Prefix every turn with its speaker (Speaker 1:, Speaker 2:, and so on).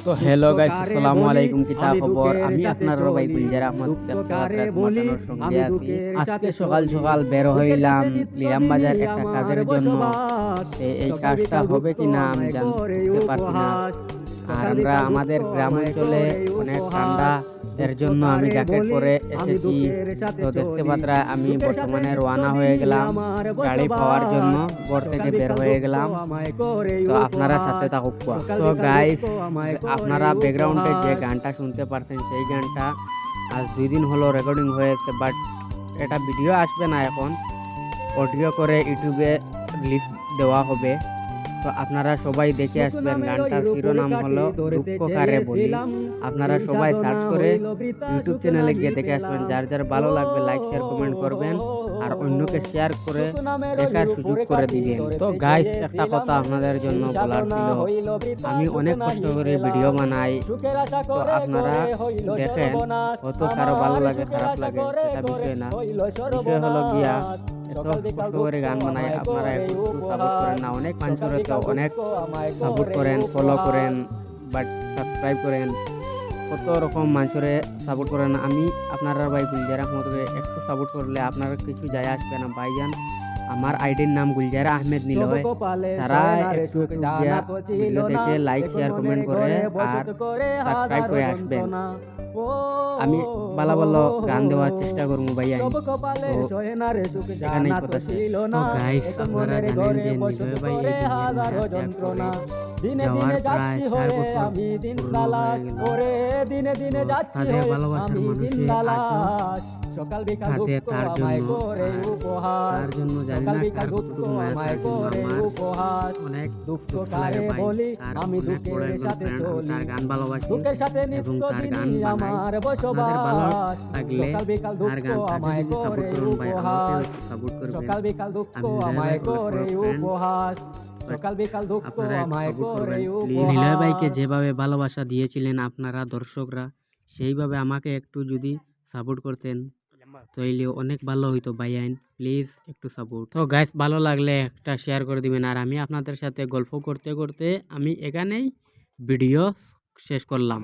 Speaker 1: তো hello guys, আসসালামু আলাইকুম। কিতা খবর? আমি আপনার ভাই গুলজার আহমদ মাতানোর সঙ্গে আছি। আজকে সকাল সকাল বের হইলাম লিলাম বাজার একটা কাজের জন্য। এই কাজটা হবে কিনা আমি বুঝতে পারছি না। আর আমরা আমাদের গ্রাম অঞ্চলে অনেক ঠান্ডা, এর জন্য আমি জ্যাকেট পরে এসেছি। তো দেখতে পাত্রা আমি বর্তমানে রওনা হয়ে গেলাম গাড়ি পাওয়ার জন্য। ঘর থেকে বের হয়ে গেলাম। তো আপনারা সাথে থাকুক। তো গাইস, আপনারা ব্যাকগ্রাউন্ডে যে গানটা শুনতে পারছেন সেই গানটা আজ 2 দিন হলো রেকর্ডিং হয়েছে, বাট এটা ভিডিও আসবে না, এখন অডিও করে ইউটিউবে রিলিজ দেওয়া হবে। তো আপনারা সবাই দেখে আসবেন। গানটার শিরোনাম হলো দুঃখ কারে বলি। আপনারা সবাই সার্চ করে ইউটিউব চ্যানেলে গিয়ে দেখে আসবেন। যার যার ভালো লাগবে লাইক শেয়ার কমেন্ট করবেন আর অন্যকে শেয়ার করে দেখার সুযোগ করে দিবেন। তো গাইস, একটা কথা আপনাদের জন্য বলার ছিল, আমি অনেক কষ্ট করে ভিডিও বানাই। তো আপনারা দেখেন, হয়তো কারো ভালো লাগে খারাপ লাগে সেটা বিষয় না, বিষয় হলো গিয়া এত কষ্ট করে গান বানাই, আপনারা একটু সাপোর্ট করেন না। অনেক মানুষের তো অনেক সাপোর্ট করেন, ফলো করেন, বাট সাবস্ক্রাইব করেন, কত রকম মানুষের সাপোর্ট করেন। আমি আপনারা ভাই গুলজার আহমদকে একটু সাপোর্ট করলে আপনারা কিছু যায় আসবে না ভাইজান। আমার আইডির নাম গুলজার আহমেদ নিল হয়। তারা একটু ভিডিও দেখে লাইক শেয়ার কমেন্ট করে আর সাবস্ক্রাইব করে আসবেন। আমি ভালো ভালো গান দেওয়ার চেষ্টা করবো ভাইয়া। এখানেই কথা শেষ। তো গাইস, আপনারা জানেন যে নিলয় ভাই এই দুনিয়ার যাওয়ার প্রায় 4 বছর পূর্ণ হয়ে গেল। তাদের ভালোবাসার মানুষের আজও তার জন্য জানি না কার কতটুকু মায়া, তার জন্য আমার অনেক দুঃখ লাগে ভাই। তার অনেক বড় একজন ফ্রেন্ড, আমি তার গান ভালোবাসি এবং তার গান বানাই। আপনাদের ভালো লাগলে তার গানটাকে যদি সাপোর্ট করুন ভাই, আমাকে একটু সাপোর্ট করবেন। নিলয় ভাইকে যেভাবে ভালোবাসা দিয়েছিলেন আপনারা দর্শকরা, সেইভাবে আমাকে একটু যদি সাপোর্ট করতেন তাইলে অনেক ভালো হইতো ভাইয়ান। প্লিজ একটু সাপোর্ট। তো গাইস, ভালো লাগলে একটা শেয়ার করে দিবেন। আর আমি আপনাদের সাথে গল্প করতে করতে আমি এখানেই ভিডিও শেষ করলাম।